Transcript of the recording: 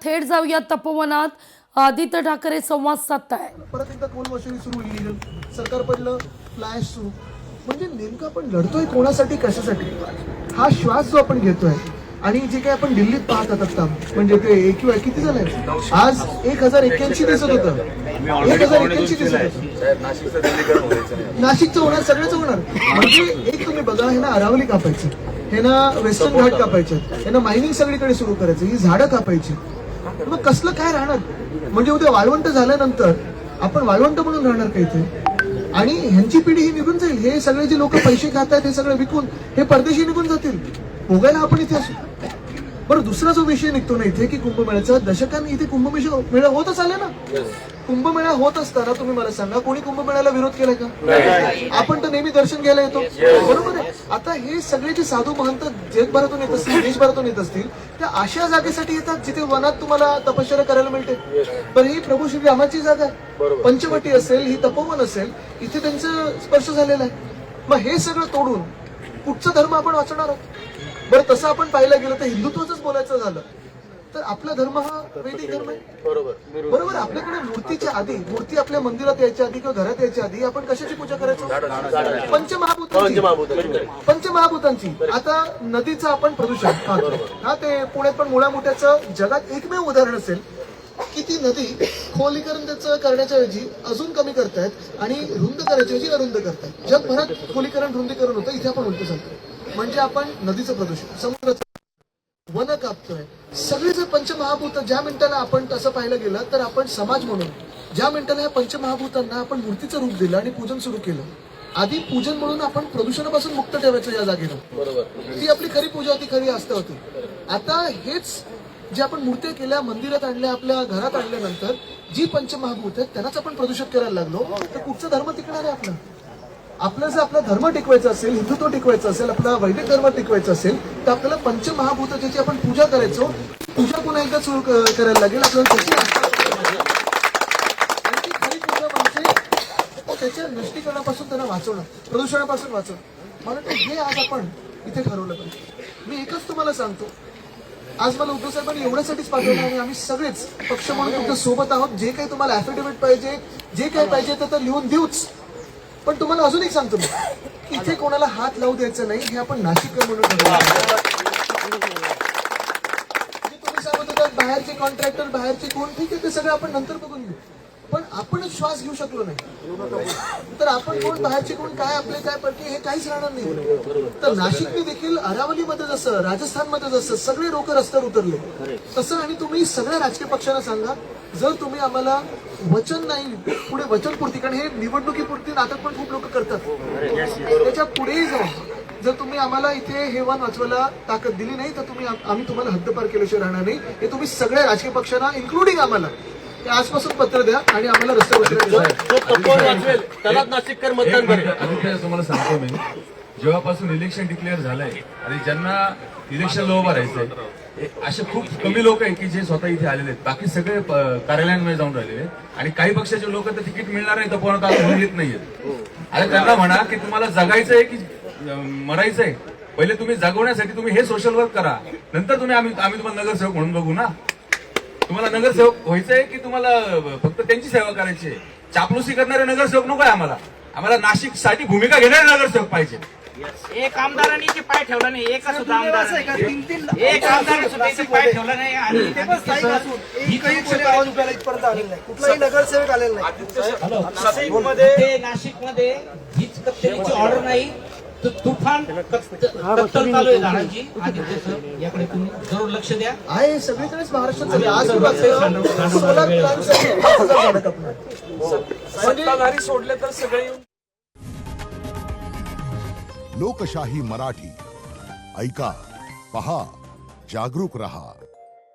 थेट जाऊया तपोवनात. आदित्य ठाकरे संवाद साधताय. परत एकदा कोल वसुली सुरू इलिगल सरकार पडलं, फ्लॅश सुरू. म्हणजे नेमकं आपण लढतोय कोणासाठी, कशासाठी, हा श्वास जो आपण घेतोय आणि जे काही आपण दिल्लीत पाहत आता म्हणजे ते AQI किती झालंय आज 1081 दिसत होतं. 1081 दिसत होतं. नाशिकचं होणार, सगळ्याच होणार. म्हणजे एक तुम्ही बघा, हे ना अरावली कापायची, हे ना वेस्टर्न घाट कापायचे, हे ना मायनिंग सगळीकडे सुरू करायचं, ही झाडं कापायची. मग कसलं काय राहणार? म्हणजे उद्या वाळवंट झाल्यानंतर आपण वाळवंट म्हणून राहणार का इथे? आणि ह्यांची पिढी ही निघून जाईल. हे सगळे जे लोक पैसे खात आहेत हे सगळं विकून हे परदेशी निघून जातील. भोगायला आपण इथे असू. बरं, दुसरा जो विषय निघतो ना इथे की कुंभमेळ्याचा, दशकांनी इथे कुंभमेळा होतच आले ना. कुंभमेळा होत असताना तुम्ही मला सांगा, कोणी कुंभमेळ्याला विरोध केलाय का? आपण तर नेहमी दर्शन घ्यायला येतो, बरोबर आहे. आता हे सगळे जे साधू महंत जगभरातून येत असतील, देशभरातून येत असतील, त्या अशा जागेसाठी येतात जिथे वनात तुम्हाला तपश्चर्या करायला मिळते. पण ही प्रभू श्री रामाची जागा आहे, पंचवटी असेल, ही तपोवन असेल, इथे त्यांचा स्पर्श झालेला आहे. मग हे सगळं तोडून कुठचा धर्म आपण वाचणार आहोत? बरं, तसं आपण पाहायला गेलं तर हिंदुत्वाच बोलायचं झालं तर आपला धर्म हा वैदिक धर्म आहे. बरोबर. आपल्याकडे मूर्तीच्या आधी, मूर्ती आपल्या मंदिरात यायच्या आधी किंवा घरात यायच्या आधी आपण कशाची पूजा करायचो? पंचमहाभूतांची. आता नदीचं आपण प्रदूषण पाहतो हा, ते पुण्यात पण मुळा मोठ्याचं जगात एकमेव उदाहरण असेल की ती नदी खोलीकरण त्याचं करण्याच्या ऐवजी अजून कमी करतायत आणि रुंद करायच्या ऐवजी अरुंद करतायत. जगभरात खोलीकरण रुंदीकरण होतं, इथे आपण उलट चालतोय. म्हणजे आपण नदीचं प्रदूषण, समुद्राचं, वन कापतोय. सगळे जर पंचमहाभूत ज्या मिनिटाला आपण तसं पाहायला गेलं तर आपण समाज म्हणून ज्या मिनिटाला या पंचमहाभूतांना आपण मूर्तीचं रूप दिलं आणि पूजन सुरू केलं. आधी पूजन म्हणून आपण प्रदूषणापासून मुक्त ठेवायचं या जागेनं, ती आपली खरी पूजा होती, खरी आस्था होती. आता हेच जे आपण मूर्त्या केल्या, मंदिरात आणल्या, आपल्या घरात आणल्यानंतर जी पंचमहाभूत आहेत त्यांनाच आपण प्रदूषित करायला लागलो, तर कुठचा धर्म टिकणार आहे आपला? आपलं जर आपला धर्म टिकवायचा असेल, हिंदुत्व टिकवायचं असेल, आपला वैदिक धर्म टिकवायचा असेल, तर आपल्याला पंचमहाभूत ज्याची आपण पूजा करायचो, पूजा पुन्हा एकदा सुरू करायला लागेल. आपल्याला त्याची खरी पूजा म्हणजे त्याच्या नष्टीकरणापासून त्यांना वाचवणं, प्रदूषणापासून वाचवणं. मला वाटतं हे आज आपण इथे ठरवलं पाहिजे. मी एकच तुम्हाला सांगतो, आज मला उद्धव साहेबांनी एवढ्यासाठीच पाठवलं आणि आम्ही सगळेच पक्ष म्हणून तुमच्या सोबत आहोत. जे काही तुम्हाला ऍफिडेव्हिट पाहिजे, जे काही पाहिजे ते लिहून देऊच. पण तुम्हाला अजून एक सांगतो मी, इथे कोणाला हात लावू द्यायचं नाही, हे आपण नाशिककर म्हणून ठरवलं. तुम्ही सांगत होता बाहेरचे कॉन्ट्रॅक्टर, बाहेरचे कोण, ठीक आहे, ते सगळं आपण नंतर बघून घेऊ. पण आपणच श्वास घेऊ शकलो नाही तर आपण कोण, बाहेरचे कोण, काय आपले काय पडते, हे काहीच राहणार नाही. तर नाशिकने देखील अरावलीमध्ये जसं, राजस्थानमध्ये जसं सगळे लोक रस्त्यावर उतरले तसं, आणि तुम्ही सगळ्या राजकीय पक्षांना सांगा, जर तुम्ही आम्हाला वचन नाही, पुढे वचनपूर्ती, कारण हे निवडणुकीपुरती नाटक पण खूप लोक करतात, त्याच्या पुढेही जाऊन जर तुम्ही आम्हाला इथे हे वन वाचवायला ताकद दिली नाही तर आम्ही तुम्हाला हद्दपार केल्याशिवाय राहणार नाही. हे तुम्ही सगळ्या राजकीय पक्षांना इन्क्लुडिंग आम्हाला आजपासून पत्र द्या आणि आम्हाला रस्त्यावर नाशिककर मतदान करतात. तुम्हाला सांगतो मी, जेव्हापासून इलेक्शन डिक्लेअर झालंय आणि ज्यांना इलेक्शनला उभं राहायचंय असे खूप कमी लोक आहेत की जे स्वतः इथे आलेले आहेत. बाकी सगळे कार्यालयांमध्ये जाऊन राहिलेले आहेत आणि काही पक्षाचे लोक तर तिकीट मिळणार नाही तर कोणाला आता येत नाहीयेत. आणि त्यांना म्हणा की तुम्हाला जगायचंय की मरायचंय, पहिले तुम्ही जगवण्यासाठी तुम्ही हे सोशल वर्क करा, नंतर आम्ही तुम्हाला नगरसेवक म्हणून बघू ना. तुम्हाला नगरसेवक व्हायचंय की तुम्हाला फक्त त्यांची सेवा करायची? चापलुसी करणारे नगरसेवक नको आहे आम्हाला. आम्हाला नाशिक साठी भूमिका घेणारे नगरसेवक पाहिजे. एक आमदारांनी ते पाय ठेवला नाही, एका सुद्धा आमदारांनी, एक आमदार सुद्धा ते पाय ठेवला नाही. आणि कुठलाही नगरसेवक आलेला नाही. नाशिकमध्ये हीच कचेरीची ऑर्डर नाही, तर तुफान कत्तल चालू आहे झाडांची. आदित्य सर, याकडे तुम्ही जरूर लक्ष द्या. आहे सगळीकडेच महाराष्ट्रात सत्ताधारी सोडले तर सगळे. लोकशाही मराठी ऐका, पहा, जागरूक रहा.